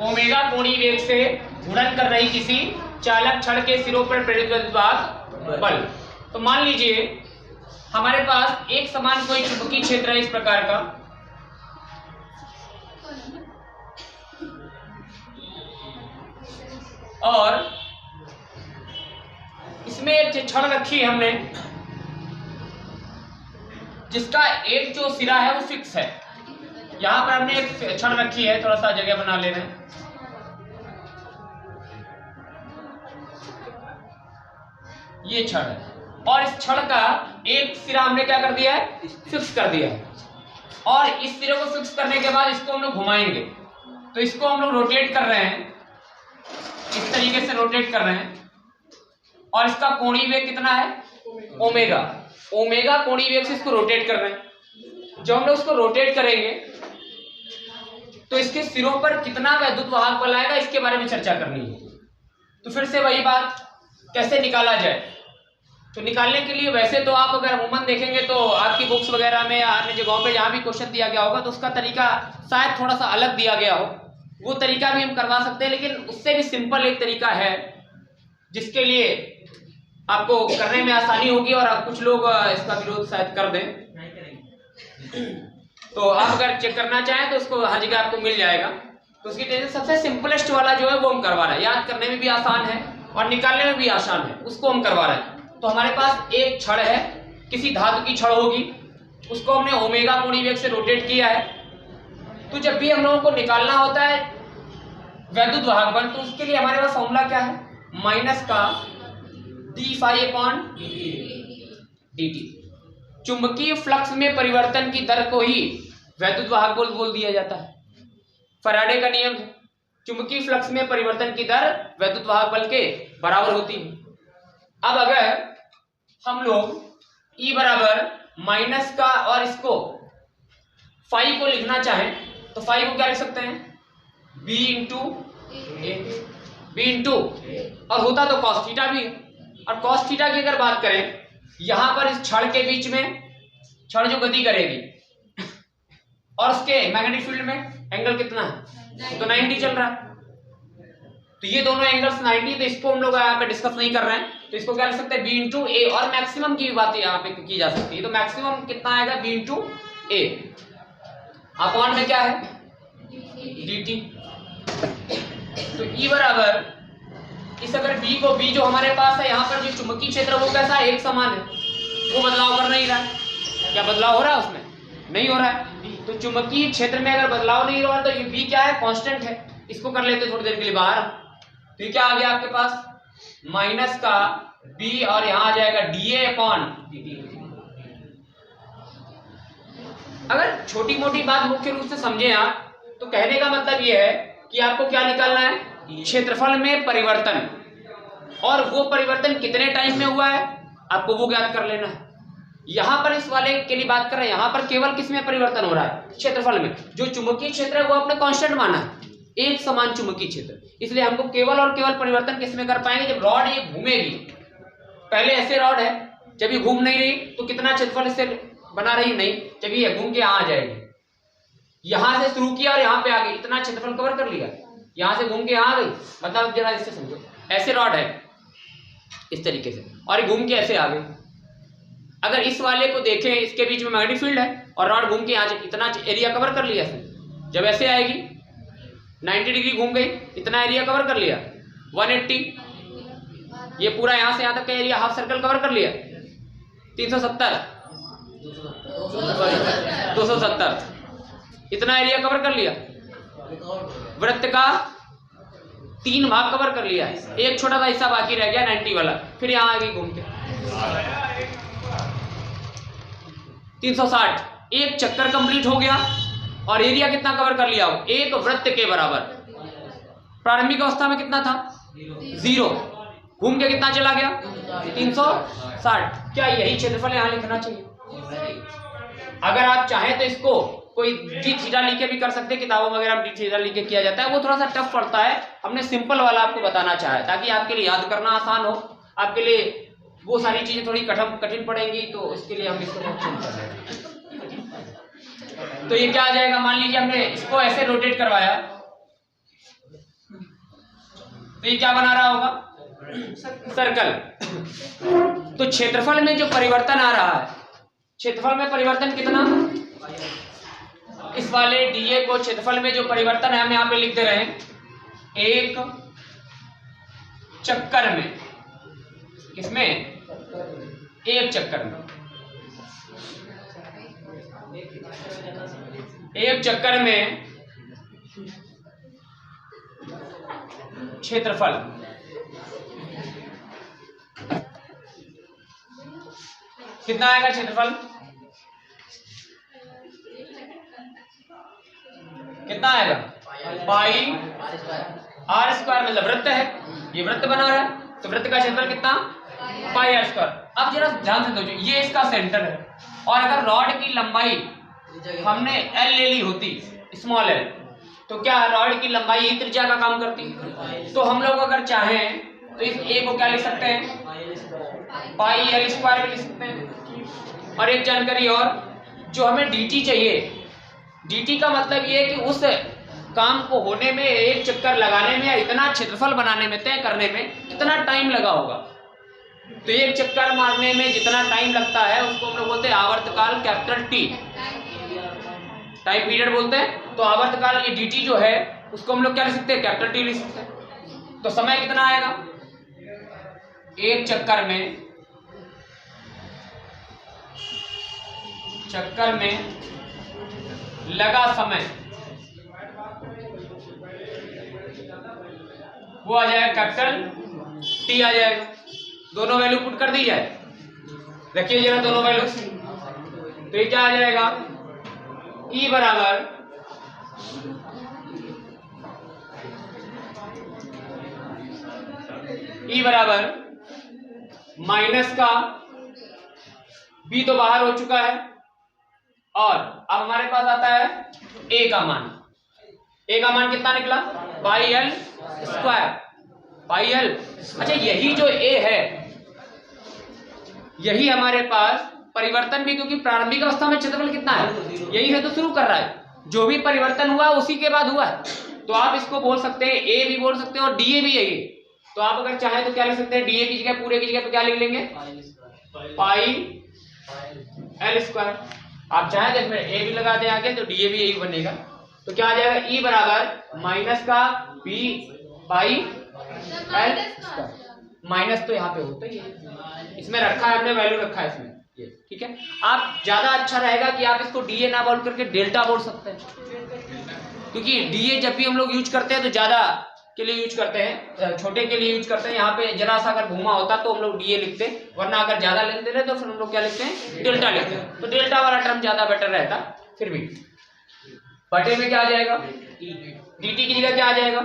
Omega कोणीय वेग से घूर्णन कर रही किसी चालक छड़ के सिरों पर प्रेरित विद्युत बल। तो मान लीजिए हमारे पास एक समान कोई चुंबकीय क्षेत्र है इस प्रकार का, और इसमें एक छड़ रखी है हमने जिसका एक जो सिरा है वो फिक्स है। यहां पर हमने एक छड़ रखी है, थोड़ा सा जगह बना ले रहे हैं। ये छड़ है और इस छड़ का एक सिरा हमने क्या कर दिया है, फिक्स कर दिया है। और इस सिरे को फिक्स करने के बाद इसको हम लोग घुमाएंगे, तो इसको हम लोग रोटेट कर रहे हैं, इस तरीके से रोटेट कर रहे हैं। और इसका कोणीय वेग कितना है, ओमेगा। ओमेगा कोणीय वेग से इसको रोटेट कर रहे हैं। जब हम लोग इसको रोटेट करेंगे तो इसके सिरों पर कितना विद्युत वाहक बल आएगा, इसके बारे में चर्चा करनी है। तो फिर से वही बात, कैसे निकाला जाए। तो निकालने के लिए वैसे तो आप अगर अमूमन देखेंगे तो आपकी बुक्स वगैरह में या अन्य जगहों पे जहाँ भी क्वेश्चन दिया गया होगा तो उसका तरीका शायद थोड़ा सा अलग दिया गया हो, वो तरीका भी हम करवा सकते हैं। लेकिन उससे भी सिंपल एक तरीका है जिसके लिए आपको करने में आसानी होगी और आप कुछ लोग इसका विरोध शायद कर दें। तो आप अगर चेक करना चाहें तो उसको हर जगह आपको मिल जाएगा। तो उसकी टेंशन सबसे सिंपलेस्ट वाला जो है वो हम करवा रहे हैं, याद करने में भी आसान है और निकालने में भी आसान है, उसको हम करवा रहे हैं। तो हमारे पास एक छड़ है, किसी धातु की छड़ होगी, उसको हमने ओमेगा कोणीय वेग से रोटेट किया है। तो जब भी हम लोगों को निकालना होता है वैद्युत वाहक बल, तो उसके लिए हमारे पास फॉर्मूला क्या है, माइनस का डी फाई अपॉन dt। चुंबकीय फ्लक्स में परिवर्तन की दर को ही वैद्युत वाहक बल बोल दिया जाता है। फैराडे का नियम है, चुंबकीय फ्लक्स में परिवर्तन की दर वैद्युत वाहक बल के बराबर होती है। अब अगर हम लोग E बराबर माइनस का और इसको फाई को लिखना चाहें तो फाई को क्या लिख सकते हैं, B इंटू ए, B इंटू, और होता तो कॉस थीटा भी है। और कॉस थीटा की अगर बात करें, यहां पर इस छड़ के बीच में छड़ जो गति करेगी और उसके मैग्नेटिक फील्ड में एंगल कितना है, तो 90 चल रहा है। तो ये दोनों एंगल्स 90, तो इसको हम लोग यहाँ पे डिस्कस नहीं कर रहे हैं। तो इसको क्या लिख सकते हैं, B इंटू ए। और मैक्सिमम की भी बात यहाँ पे की जा सकती है। तो मैक्सिमम कितना आएगा, B इंटू ए अपॉन में क्या है, dt। तो E बराबर इस अगर B जो हमारे पास है यहाँ पर जो चुंबकीय क्षेत्र वो कैसा है, एक समान है, वो बदलाव कर नहीं रहा है। क्या बदलाव हो रहा है उसमें, नहीं हो रहा है। तो चुंबकीय क्षेत्र में अगर बदलाव नहीं हो रहा तो ये B क्या है, कांस्टेंट है। इसको कर लेते थोड़ी देर के लिए बाहर। तो ये क्या आ गया आपके पास, माइनस का B और यहाँ आ जाएगा dA अपॉन dt। अगर छोटी मोटी बात मुख्य रूप से समझे आप, तो कहने का मतलब ये है कि आपको क्या निकालना है, क्षेत्रफल में परिवर्तन, और वो परिवर्तन कितने टाइम में हुआ है आपको वो ज्ञात कर लेना है। यहां पर इस वाले के लिए बात कर रहे हैं, यहां पर केवल किसमें परिवर्तन हो रहा है, क्षेत्रफल में। जो चुंबकीय क्षेत्र है वो आपने कांस्टेंट माना है, एक समान चुंबकीय क्षेत्र, इसलिए हमको केवल और केवल परिवर्तन किसमें कर पाएंगे, जब रॉड ये घूमेगी। पहले ऐसे रॉड है, जब ये घूम नहीं रही तो कितना क्षेत्रफल इससे बना रही, नहीं, जब ये घूम के यहाँ आ जाएगी, यहां से शुरू किया और यहाँ पे आ गई, इतना क्षेत्रफल कवर कर लिया, यहां से घूम के यहाँ आ गई। मतलब जरा इससे समझो, ऐसे रॉड है इस तरीके से और ये घूम के ऐसे आ गई। अगर इस वाले को देखें, इसके बीच में मैग्नेटिक फील्ड है और रॉड घूम के यहाँ इतना एरिया कवर कर लिया इसने। जब ऐसे आएगी 90 डिग्री घूम गई, इतना एरिया कवर कर लिया 180, ये पूरा यहाँ से यहाँ तक का एरिया हाफ सर्कल कवर कर लिया 370 270, इतना एरिया कवर कर लिया। वृत्त का 3 भाग कवर कर लिया, एक छोटा सा हिस्सा बाकी रह गया 90 वाला, फिर यहाँ आ गई घूम के 360, एक चक्कर कंप्लीट हो गया और एरिया कितना कवर कर लिया, एक वृत्त के बराबर। प्रारंभिक अवस्था में कितना था, 0, घूम के कितना चला गया 360। क्या यही क्षेत्रफल यहाँ लिखना चाहिए? अगर आप चाहें तो इसको कोई डी थीटा लिख के भी कर सकते हैं, किताबों वगैरह में डी थीटा लिख के किया जाता है, वो थोड़ा सा टफ पड़ता है। हमने सिंपल वाला आपको बताना चाहा है ताकि आपके लिए याद करना आसान हो। आपके लिए वो सारी चीजें थोड़ी कठिन पड़ेंगी, तो इसके लिए हम इसको चेंज कर रहे हैं। तो ये क्या आ जाएगा, मान लीजिए हमने इसको ऐसे रोटेट करवाया, तो ये क्या बना रहा होगा? सर्कल। तो क्षेत्रफल में जो परिवर्तन आ रहा है, क्षेत्रफल में परिवर्तन कितना? इस वाले डीए को क्षेत्रफल में जो परिवर्तन है हम यहाँ पे लिख दे रहे हैं, एक चक्कर में। किसमें? एक चक्कर में। एक चक्कर में क्षेत्रफल कितना आएगा? क्षेत्रफल कितना आएगा? पाई आर स्क्वायर। मतलब वृत्त है, ये वृत्त बना रहा है, तो वृत्त का क्षेत्रफल कितना? पाई आर स्क्वायर। अब जरा ध्यान से देखो, ये इसका सेंटर है, और अगर रॉड की लंबाई हमने एल ले ली होती, स्मॉल एल, तो क्या रॉड की लंबाई ही त्रिज्या का काम करती? तो हम लोग अगर चाहें तो इस ए को क्या लिख सकते हैं? पाई एल स्क्वायर भी लिख सकते हैं। और एक जानकारी और, जो हमें dt चाहिए, dt का मतलब ये है कि उस काम को होने में, एक चक्कर लगाने में या इतना क्षेत्रफल बनाने में, तय करने में कितना टाइम लगा होगा। तो एक चक्कर मारने में जितना टाइम लगता है उसको हम लोग बोलते हैं आवर्तकाल, कैपिटल टी, टाइम पीरियड बोलते हैं। तो आवर्तकाल ये dt जो है उसको हम लोग क्या लिख सकते हैं? कैपिटल टी लिख सकते हैं। तो समय कितना आएगा? एक चक्कर में लगा समय वो आ जाएगा कैपिटल टी आ जाएगा। दोनों वैल्यू पुट कर दी जाए, रखिए जरा दोनों वैल्यू। तो ये क्या आ जाएगा? E बराबर माइनस का B तो बाहर हो चुका है, और अब हमारे पास आता है A का मान। A का मान कितना निकला? Pi L square, pi L. अच्छा, यही जो A है, यही हमारे पास परिवर्तन भी, क्योंकि प्रारंभिक अवस्था में क्षेत्रफल कितना है? यही है, तो शुरू कर रहा है। जो भी परिवर्तन हुआ उसी के बाद हुआ है। तो आप इसको बोल सकते हैं A भी बोल सकते हैं, और DA भी यही। तो आप अगर चाहें तो क्या लिख सकते हैं? DA की जगह, पूरे की जगह पे क्या लिख लेंगे? Pi L square. आप चाहें तो इसमें A भी लगा दें आगे, तो DA भी यही बनेगा। तो क्या आ जाएगा? E बराबर माइनस का B pi L square. Minus तो यहाँ पे होता ही है, इसमें रखा है हमने, वैल्यू रखा है इसमें, ये ठीक है। आप ज्यादा अच्छा रहेगा कि आप इसको डीए ना बोल करके डेल्टा बोल सकते हैं, क्योंकि डीए जब भी हम लोग यूज करते हैं तो ज्यादा के लिए यूज करते हैं, छोटे के लिए यूज करते हैं। यहाँ पे जरा सा अगर घूमा होता तो हम लोग डीए लिखते, वरना अगर ज्यादा लेन देते तो फिर हम लोग क्या लिखते हैं? डेल्टा लिखते हैं। तो डेल्टा वाला टर्म ज्यादा बेटर रहता। फिर भी बटे में क्या आ जाएगा? dt की जगह क्या आ जाएगा?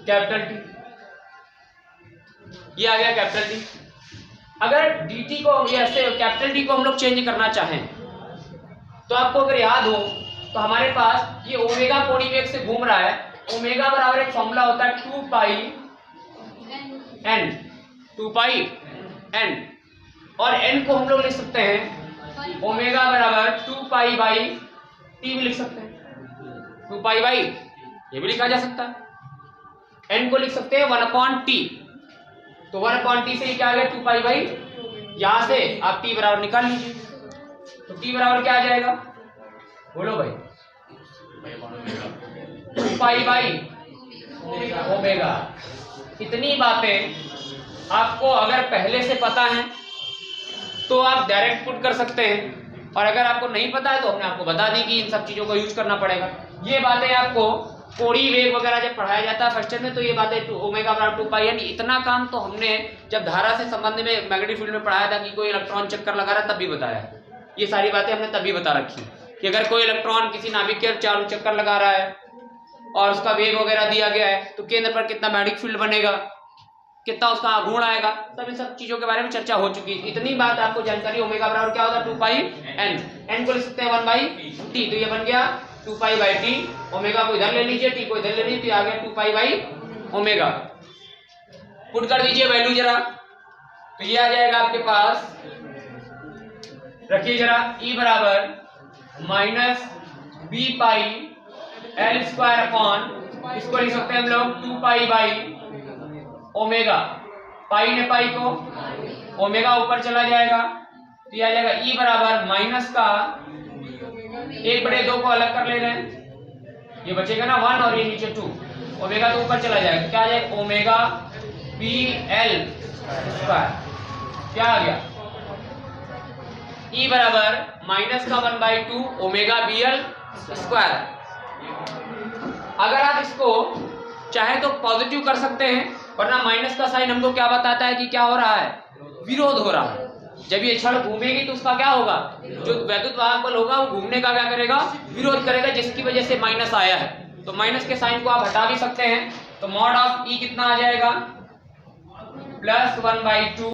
Capital T. ये आ गया कैपिटल टी। अगर dt को ऐसे कैपिटल टी को हम लोग चेंज करना चाहें तो आपको अगर याद हो तो हमारे पास ये ओमेगा कोणीय वेग से घूम रहा है। ओमेगा बराबर एक फॉर्मूला होता है 2 पाई n, और n को हम लोग लिख सकते हैं ओमेगा बराबर 2 पाई बाई t भी लिख सकते हैं। 2 पाई बाई ये भी लिखा जा सकता है। n को लिख सकते हैं 1/t, तो 1/t से ये क्या आ गया? 2 पाई बाई। यहां से आप t बराबर निकाल लीजिए, तो t बराबर क्या आ जाएगा? बोलो भाई। 2 पाई बाई ओमेगा। इतनी बातें आपको अगर पहले से पता है तो आप डायरेक्ट पुट कर सकते हैं, और अगर आपको नहीं पता है तो हमने आपको बता दी कि इन सब चीजों को यूज करना पड़ेगा। ये बातें आपको कोणीय वेग वगैरह जब पढ़ाया जाता है फर्स्ट ईयर में, तो ये बातें ओमेगा बराबर 2 पाई n, इतना काम तो हमने जब धारा से संबंध में मैग्नेटिक फील्ड में पढ़ाया था कि कोई इलेक्ट्रॉन चक्कर लगा रहा तब भी बताया। ये सारी बातें हमने तभी बता रखी कि अगर कोई इलेक्ट्रॉन किसी नाभिक के चारों चक्कर लगा रहा है और उसका वेग वगैरह दिया गया है तो केंद्र पर कितना मैग्नेटिक फील्ड बनेगा, कितना उसका गुण आएगा, तब इन सब चीजों के बारे में चर्चा हो चुकी है। इतनी बात आपको जानकारी। ओमेगा बराबर क्या होता है? 2 पाई n को लिख सकते हैं 1/t, तो ये बन गया 2 पाई बाई टी। ओमेगा को इधर ले लीजिए, टी को इधर ले लीजिए, तो आ गया 2 पाई बाई ओमेगा। पुट कर दीजिए वैल्यू जरा, तो ये आ जाएगा आपके पास, रखिए जरा, E बराबर minus b pi L square upon इसको लिख सकते हैं हम लोग 2 पाई बाई ओमेगा, पाई ने पाई को, ओमेगा ऊपर चला जाएगा तो ये आ जाएगा ई बराबर माइनस का 1/2 को अलग कर ले रहे हैं, ये बचेगा ना 1 और ये नीचे 2, ओमेगा तो ऊपर चला जाएगा, क्या आ जाएगा ओमेगा बी एल स्क्वायर, क्या आ गया ई बराबर माइनस का 1/2 ओमेगा बी एल स्क्वायर। अगर आप इसको चाहे तो पॉजिटिव कर सकते हैं, वरना माइनस का साइन हमको क्या बताता है कि क्या हो रहा है, विरोध हो रहा है। जब ये छड़ घूमेगी तो उसका क्या होगा, जो वैद्युत वाहक बल होगा वो घूमने का क्या करेगा, विरोध करेगा, जिसकी वजह से माइनस आया है। तो माइनस के साइन को आप हटा भी सकते हैं, तो मॉड ऑफ ई कितना आ जाएगा +1/2